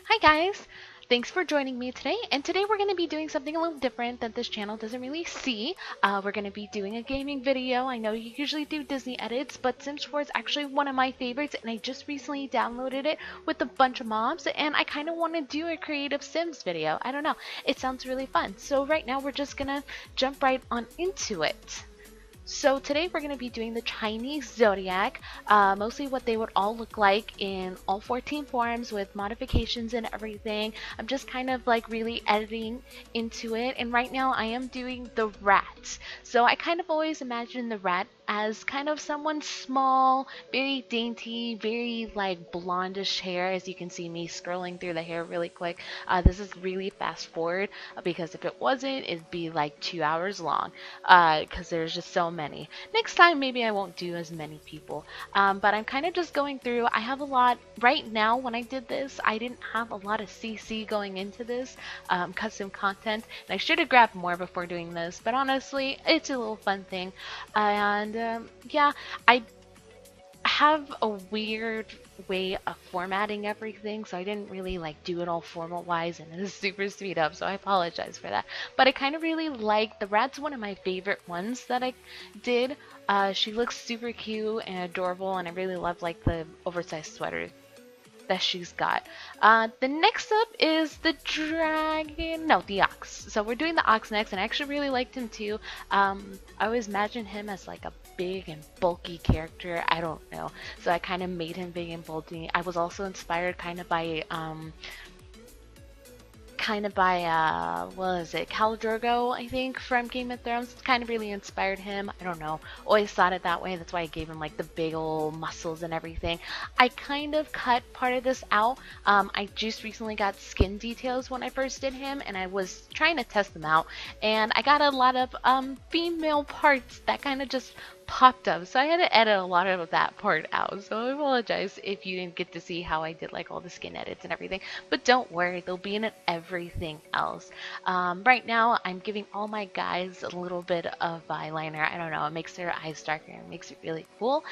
Hi guys! Thanks for joining me today, and today we're going to be doing something a little different that this channel doesn't really see. We're going to be doing a gaming video. I know you usually do Disney edits, but Sims 4 is actually one of my favorites, and I just recently downloaded it with a bunch of mobs, and I kind of want to do a creative Sims video. I don't know, it sounds really fun. So right now we're just going to jump right on into it. So today we're going to be doing the Chinese Zodiac, mostly what they would all look like in all 14 forms with modifications and everything. I'm just kind of like really editing into it, and right now I am doing the rat. So I kind of always imagine the rat as kind of someone small, very dainty, very like blondish hair, as you can see me scrolling through the hair really quick. This is really fast forward because if it wasn't, it'd be like 2 hours long because there's just so many. Next time, maybe I won't do as many people, but I'm kind of just going through. I have a lot right now. When I did this, I didn't have a lot of CC going into this custom content, and I should have grabbed more before doing this, but honestly, it's a little fun thing. And yeah, I have a weird way of formatting everything, so I didn't really like do it all formal wise and it is super speed up, so I apologize for that. But I kind of really like the rat's one of my favorite ones that I did. She looks super cute and adorable, and I really love like the oversized sweater that she's got. The next up is the dragon, no, the ox. So we're doing the ox next, and I actually really liked him too. I always imagined him as like a big and bulky character. I don't know. So I kind of made him big and bulky. I was also inspired what is it, Khal Drogo, I think, from Game of Thrones. It kind of really inspired him. I don't know, always thought it that way. That's why I gave him like the big old muscles and everything. I kind of cut part of this out. I just recently got skin details when I first did him, and I was trying to test them out, and I got a lot of female parts that kind of just popped up, so I had to edit a lot of that part out. So I apologize if you didn't get to see how I did like all the skin edits and everything, but don't worry, they'll be in everything else. Right now I'm giving all my guys a little bit of eyeliner. I don't know, it makes their eyes darker and makes it really cool.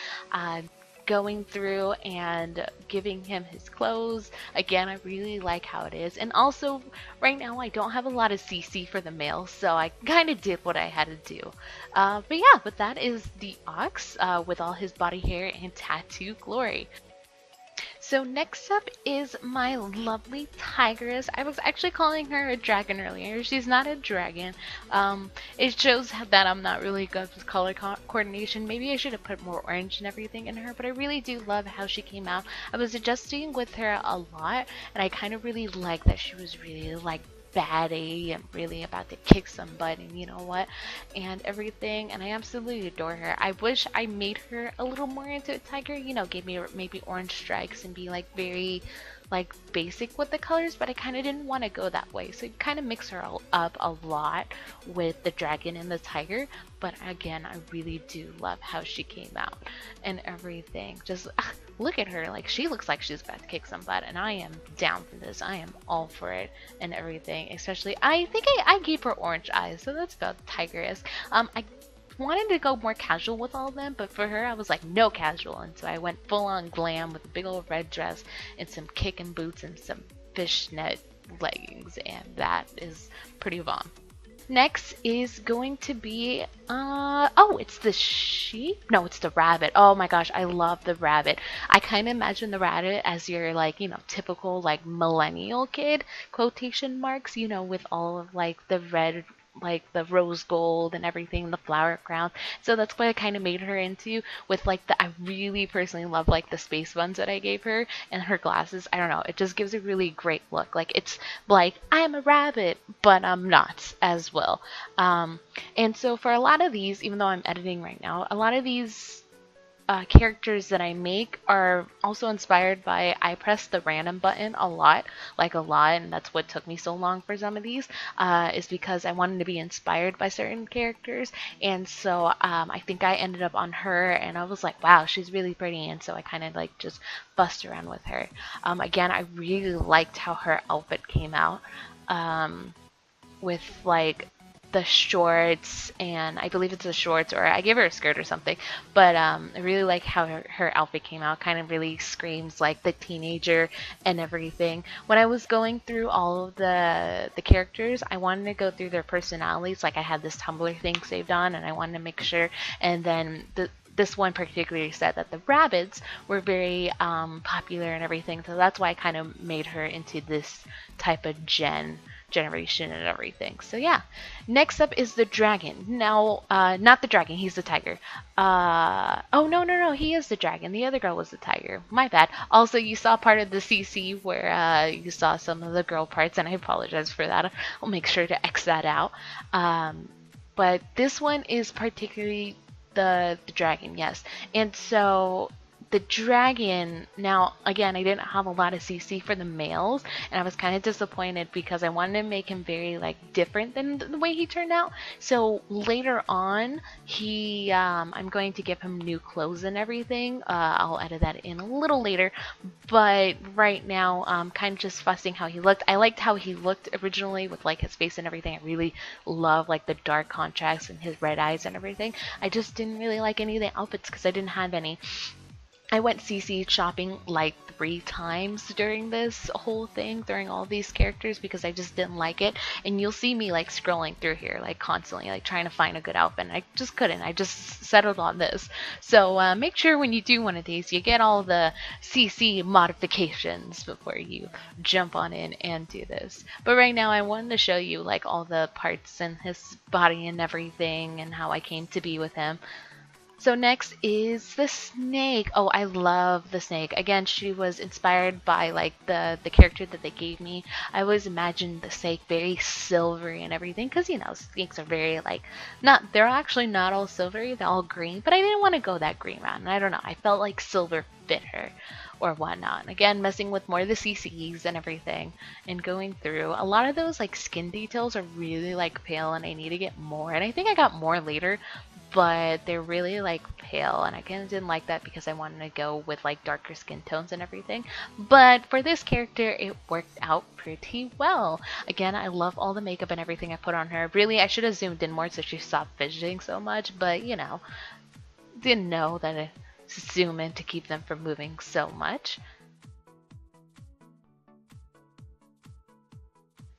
Going through and giving him his clothes. Again, I really like how it is. And also, right now I don't have a lot of CC for the male, so I kind of did what I had to do. But yeah, but that is the ox with all his body hair and tattoo glory. So next up is my lovely tigress. I was actually calling her a dragon earlier. She's not a dragon. It shows that I'm not really good with color coordination. Maybe I should have put more orange and everything in her, but I really do love how she came out. I was adjusting with her a lot, and I kind of really like that she was really like baddie and really about to kick some butt, and you know what, and everything, and I absolutely adore her. I wish I made her a little more into a tiger, you know, give me maybe orange stripes and be like very like basic with the colors, but I kind of didn't want to go that way, so you kind of mix her up a lot with the dragon and the tiger. But again, I really do love how she came out and everything. Just look at her, like she looks like she's about to kick some butt, and I am down for this. I am all for it and everything. Especially, I think I gave her orange eyes, so that's about tigress. I wanted to go more casual with all of them, but for her I was like no casual, and so I went full on glam with a big old red dress and some kicking boots and some fishnet leggings, and that is pretty bomb. Next is going to be, oh, it's the sheep? No, it's the rabbit. Oh my gosh, I love the rabbit. I kind of imagine the rabbit as your, like, you know, typical, like, millennial kid, quotation marks, you know, with all of, like, the red, like, the rose gold and everything, the flower crown. So that's what I kind of made her into with, like, I really personally love, like, the space buns that I gave her and her glasses. I don't know, it just gives a really great look. Like, it's like, I am a rabbit, but I'm not as well. And so for a lot of these, even though I'm editing right now, a lot of these characters that I make are also inspired by, I press the random button a lot, and that's what took me so long for some of these, is because I wanted to be inspired by certain characters, and so I think I ended up on her, and I was like, wow, she's really pretty, and so I kind of like just fussed around with her. Again, I really liked how her outfit came out, with like the shorts, and I believe it's the shorts, or I gave her a skirt or something. But I really like how her outfit came out. Kind of really screams like the teenager and everything. When I was going through all of the characters, I wanted to go through their personalities. Like I had this Tumblr thing saved on, and I wanted to make sure. And then this one particularly said that the rabbits were very popular and everything, so that's why I kind of made her into this type of generation and everything. So yeah, next up is the dragon. Now, not the dragon, he's the tiger. Oh no, he is the dragon. The other girl was the tiger. My bad. Also, you saw part of the CC where you saw some of the girl parts, and I apologize for that. I'll make sure to X that out. But this one is particularly the dragon, yes. And so the dragon, now again, I didn't have a lot of CC for the males, and I was kind of disappointed because I wanted to make him very like different than the way he turned out. So later on, I'm going to give him new clothes and everything. I'll edit that in a little later, but right now I'm kind of just fussing how he looked. I liked how he looked originally with like his face and everything. I really love like the dark contrast and his red eyes and everything. I just didn't really like any of the outfits because I didn't have any. I went CC shopping like 3 times during this whole thing, during all these characters, because I just didn't like it. And you'll see me like scrolling through here, like constantly, like trying to find a good outfit. And I just couldn't. I just settled on this. So make sure when you do one of these, you get all the CC modifications before you jump on in and do this. But right now, I wanted to show you like all the parts and his body and everything, and how I came to be with him. So next is the snake. Oh, I love the snake. Again, she was inspired by like the character that they gave me. I always imagined the snake very silvery and everything, because you know snakes are very like they're actually not all silvery, they're all green, but I didn't want to go that green route, and I don't know, I felt like silver fit her or whatnot. And again, messing with more of the CCs and everything and going through a lot of those like skin details are really like pale, and I need to get more, and I think I got more later, but they're really like pale, and I kind of didn't like that because I wanted to go with like darker skin tones and everything. But for this character, it worked out pretty well. Again, I love all the makeup and everything I put on her. Really, I should have zoomed in more so she stopped fidgeting so much, but you know, didn't know that I zoom in to keep them from moving so much.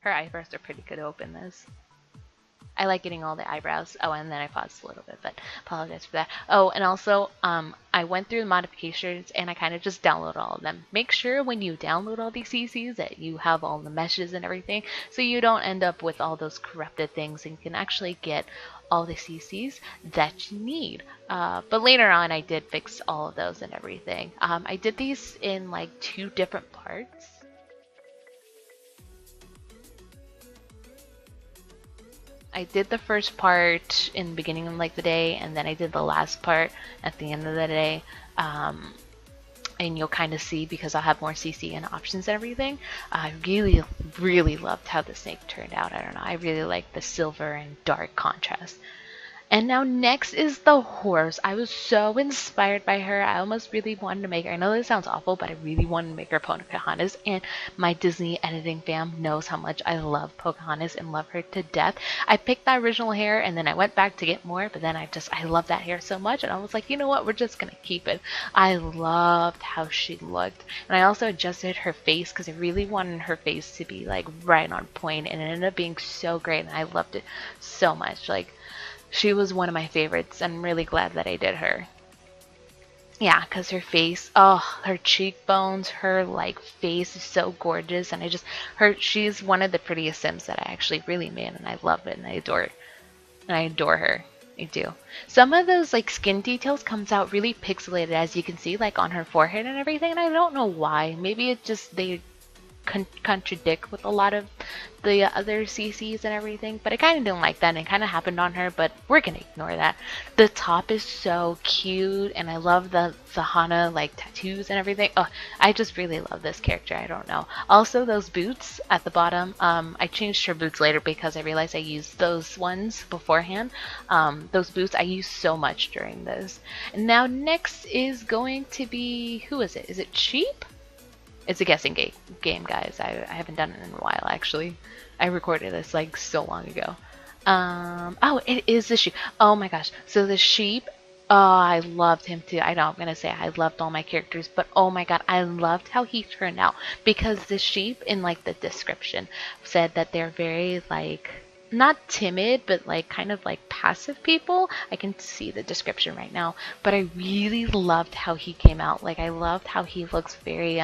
Her eyebrows are pretty good to open this. I like getting all the eyebrows. Oh, and then I paused a little bit, but apologize for that. Oh, and also, I went through the modifications and I kind of just downloaded all of them. Make sure when you download all these CCs that you have all the meshes and everything, so you don't end up with all those corrupted things, and you can actually get all the CCs that you need. But later on, I did fix all of those and everything. I did these in like 2 different parts. I did the first part in the beginning of like the day, and then I did the last part at the end of the day. And you'll kind of see, because I'll have more CC and options and everything. I really loved how the snake turned out. I don't know, I really like the silver and dark contrast. And now next is the horse. I was so inspired by her. I almost really wanted to make her. I know this sounds awful, but I really wanted to make her Pocahontas. And my Disney editing fam knows how much I love Pocahontas and love her to death. I picked the original hair, and then I went back to get more, but then I love that hair so much, and I was like, you know what, we're just gonna keep it. I loved how she looked. And I also adjusted her face because I really wanted her face to be like right on point, and it ended up being so great, and I loved it so much. Like, she was one of my favorites. I'm really glad that I did her. Yeah, because her face, oh, her cheekbones, her like face is so gorgeous, and she's one of the prettiest Sims that I actually really made, and I love it, and I adore her. I do. Some of those like skin details comes out really pixelated, as you can see, like on her forehead and everything, and I don't know why. Maybe it just they contradict with a lot of the other CCs and everything, but I kind of didn't like that, and it kind of happened on her, but we're gonna ignore that. The top is so cute, and I love the Hana like tattoos and everything. Oh, I just really love this character. I don't know. Also, those boots at the bottom, I changed her boots later because I realized I used those ones beforehand. Those boots I used so much during this. And now next is going to be, who is it? Is it Cheap? It's a guessing game, guys. I haven't done it in a while, actually. I recorded this like so long ago. Oh, it is the sheep. Oh my gosh. So the sheep, oh, I loved him too. I know I'm gonna say I loved all my characters, but oh my god, I loved how he turned out because the sheep in like the description said that they're very like not timid, but like kind of like passive people. I can see the description right now, but I really loved how he came out. Like I loved how he looks very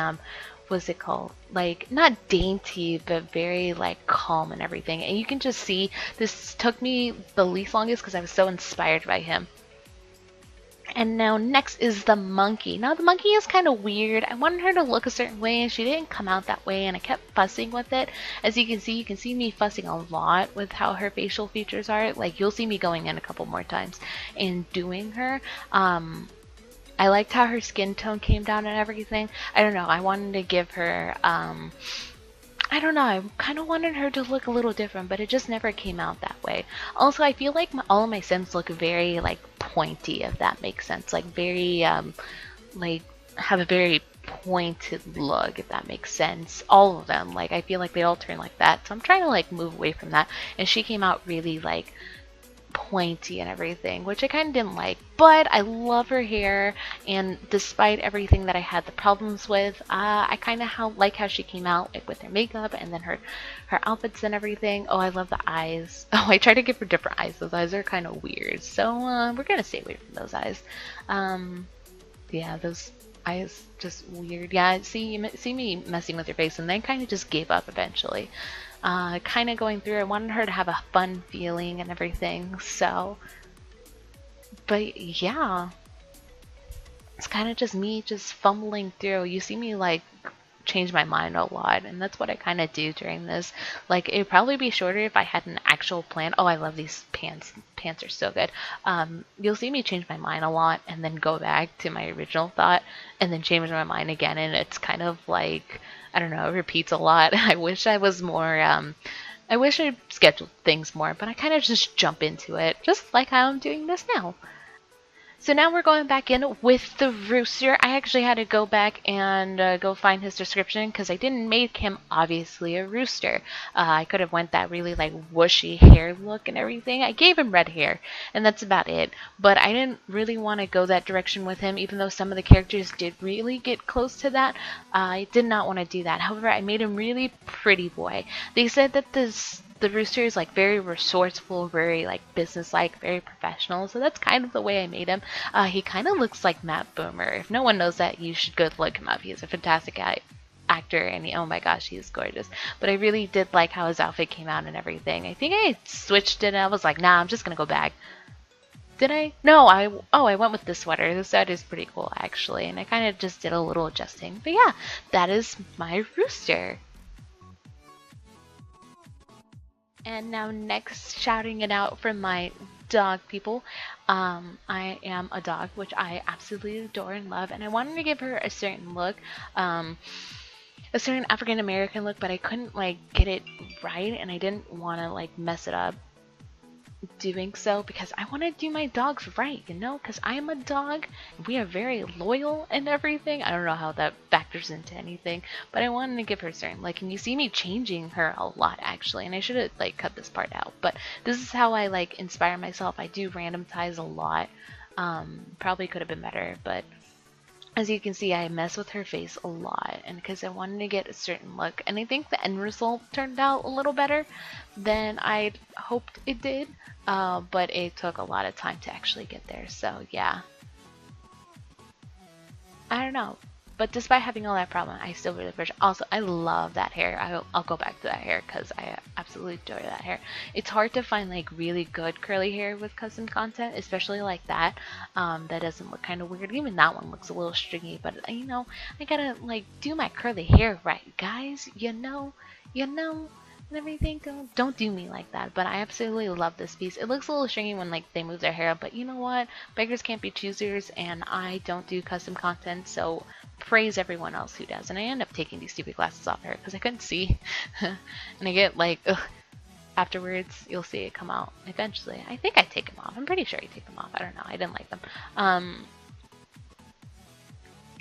what's it called? Like not dainty, but very like calm and everything. And you can just see this took me the least longest because I was so inspired by him. And now next is the monkey. Now the monkey is kind of weird. I wanted her to look a certain way and she didn't come out that way and I kept fussing with it. As you can see me fussing a lot with how her facial features are. Like you'll see me going in a couple more times and doing her. I liked how her skin tone came down and everything. I don't know. I wanted to give her, I don't know. I kind of wanted her to look a little different, but it just never came out that way. Also, I feel like all of my Sims look very, like, pointy, if that makes sense. Like, very, like, have a very pointed look, if that makes sense. All of them. Like, I feel like they all turn like that. So I'm trying to, like, move away from that. And she came out really, like, pointy and everything, which I kind of didn't like, but I love her hair, and despite everything that I had the problems with, I kind of like how she came out, like with her makeup and then her outfits and everything. Oh, I love the eyes. Oh, I tried to give her different eyes. Those eyes are kind of weird, so we're gonna stay away from those eyes. Yeah, those eyes just weird. Yeah, see me messing with her face, and then kind of just gave up eventually. Kind of going through. I wanted her to have a fun feeling and everything. So, but yeah, it's kind of just me just fumbling through. You see me like change my mind a lot, and that's what I kind of do during this. Like it'd probably be shorter if I had an actual plan. Oh, I love these pants. Pants are so good. You'll see me change my mind a lot and then go back to my original thought and then change my mind again, and it's kind of like I don't know, it repeats a lot. I wish I was more I wish I scheduled things more, but I kind of just jump into it, just like how I'm doing this now. So now we're going back in with the rooster. I actually had to go back and go find his description because I didn't make him obviously a rooster. I could have went that really like whooshy hair look and everything. I gave him red hair and that's about it. But I didn't really want to go that direction with him, even though some of the characters did really get close to that. I did not want to do that. However, I made him really pretty boy. They said that the rooster is like very resourceful, very like businesslike, very professional. So that's kind of the way I made him. He kind of looks like Matt Boomer. If no one knows that, you should go look him up. He's a fantastic actor, and oh my gosh, he's gorgeous. But I really did like how his outfit came out and everything. I think I switched it, and I was like, nah, I'm just gonna go back. Did I? No, I went with this sweater. This sweater is pretty cool actually, and I kind of just did a little adjusting. But yeah, that is my rooster. And now next, shouting it out from my dog people. I am a dog, which I absolutely adore and love, and I wanted to give her a certain look, a certain African American look, but I couldn't like get it right, and I didn't want to like mess it up doing so because I want to do my dogs right, you know, because I am a dog. We are very loyal and everything. I don't know how that factors into anything, but I wanted to give her certain like, and you see me changing her a lot actually, and I should have like cut this part out, but this is how I like inspire myself. I do random ties a lot. Probably could have been better, but as you can see, I mess with her face a lot, and because I wanted to get a certain look, and I think the end result turned out a little better than I hoped it did, but it took a lot of time to actually get there, so yeah. I don't know. But despite having all that problem, I still really appreciate. Also, I love that hair. I'll go back to that hair because I absolutely adore that hair. It's hard to find like really good curly hair with custom content, especially like that. That doesn't look kind of weird. Even that one looks a little stringy, but you know, I gotta like do my curly hair right, guys. You know. And everything, don't do me like that. But I absolutely love this piece. It looks a little stringy when like they move their hair up, but you know what? Beggars can't be choosers, and I don't do custom content, so praise everyone else who does. And I end up taking these stupid glasses off her because I couldn't see, and I get like, ugh. Afterwards, you'll see it come out eventually. I think I take them off. I'm pretty sure I take them off. I don't know. I didn't like them. Oh,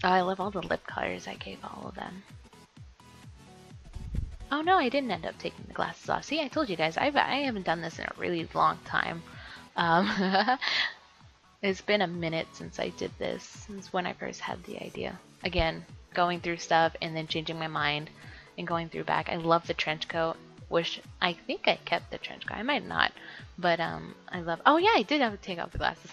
I love all the lip colors. I gave all of them. Oh no, I didn't end up taking the glasses off. See, I told you guys, I haven't done this in a really long time. Um, it's been a minute since I did this, since when I first had the idea. Again, going through stuff and then changing my mind and going through back. I love the trench coat. I think I kept the trench coat. I might not, but I love. Oh yeah, I did have to take off the glasses.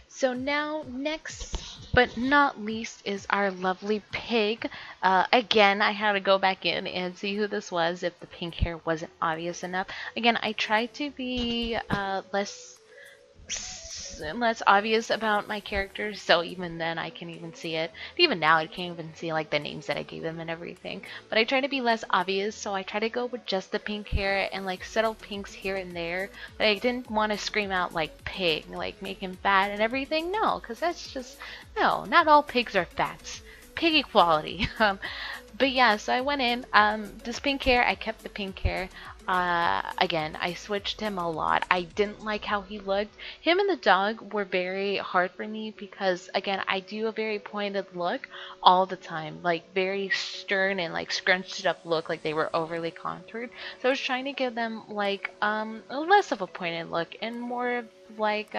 So now, next but not least is our lovely pig. Again, I had to go back in and see who this was if the pink hair wasn't obvious enough. Again, I tried to be less obvious about my characters, so even then I can even see it. Even now I can't even see like the names that I gave them and everything. But I try to be less obvious, so I try to go with just the pink hair and like subtle pinks here and there. But I didn't want to scream out like pig, like make him fat and everything. No, because that's just, no, not all pigs are fats. Pig equality. But yeah, so I went in. This pink hair, I kept the pink hair. Again, I switched him a lot. I didn't like how he looked. Him and the dog were very hard for me because, again, I do a very pointed look all the time. Like, very stern and, like, scrunched up look, like they were overly contoured. So I was trying to give them, like, less of a pointed look and more of, like,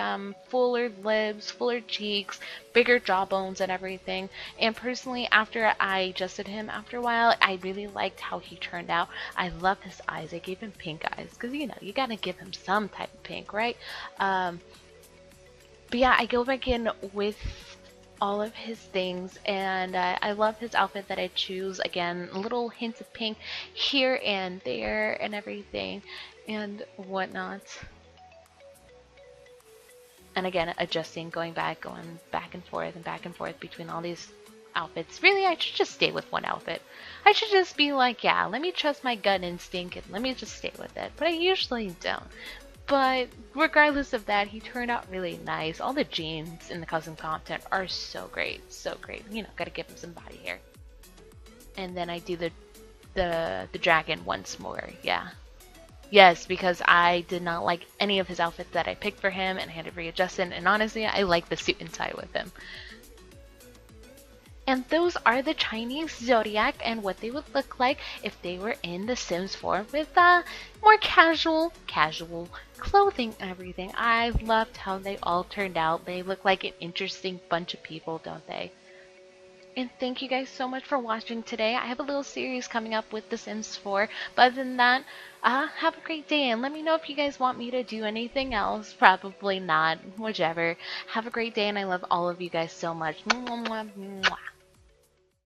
fuller lips, fuller cheeks, bigger jawbones and everything. And personally, after I adjusted him after a while, I really liked how he turned out. I love his eyes. I gave him pink eyes because, you know, you gotta give him some type of pink, right? But yeah, I go back in with all of his things, and I love his outfit that I choose. Again, little hints of pink here and there and everything and whatnot. And again, adjusting, going back and back and forth between all these outfits. Really, I should just stay with one outfit. I should just be like, yeah, let me trust my gut instinct and let me just stay with it. But I usually don't. But regardless of that, he turned out really nice. All the jeans in the custom content are so great, so great. You know, gotta give him some body hair. And then I do the dragon once more, yeah. Yes, because I did not like any of his outfits that I picked for him and I had to readjust it. And honestly, I like the suit and tie with him. And those are the Chinese Zodiac and what they would look like if they were in The Sims 4 with more casual clothing and everything. I loved how they all turned out. They look like an interesting bunch of people, don't they? And thank you guys so much for watching today. I have a little series coming up with The Sims 4. But other than that, have a great day. And let me know if you guys want me to do anything else. Probably not. Whichever. Have a great day. And I love all of you guys so much. Mwah, mwah, mwah.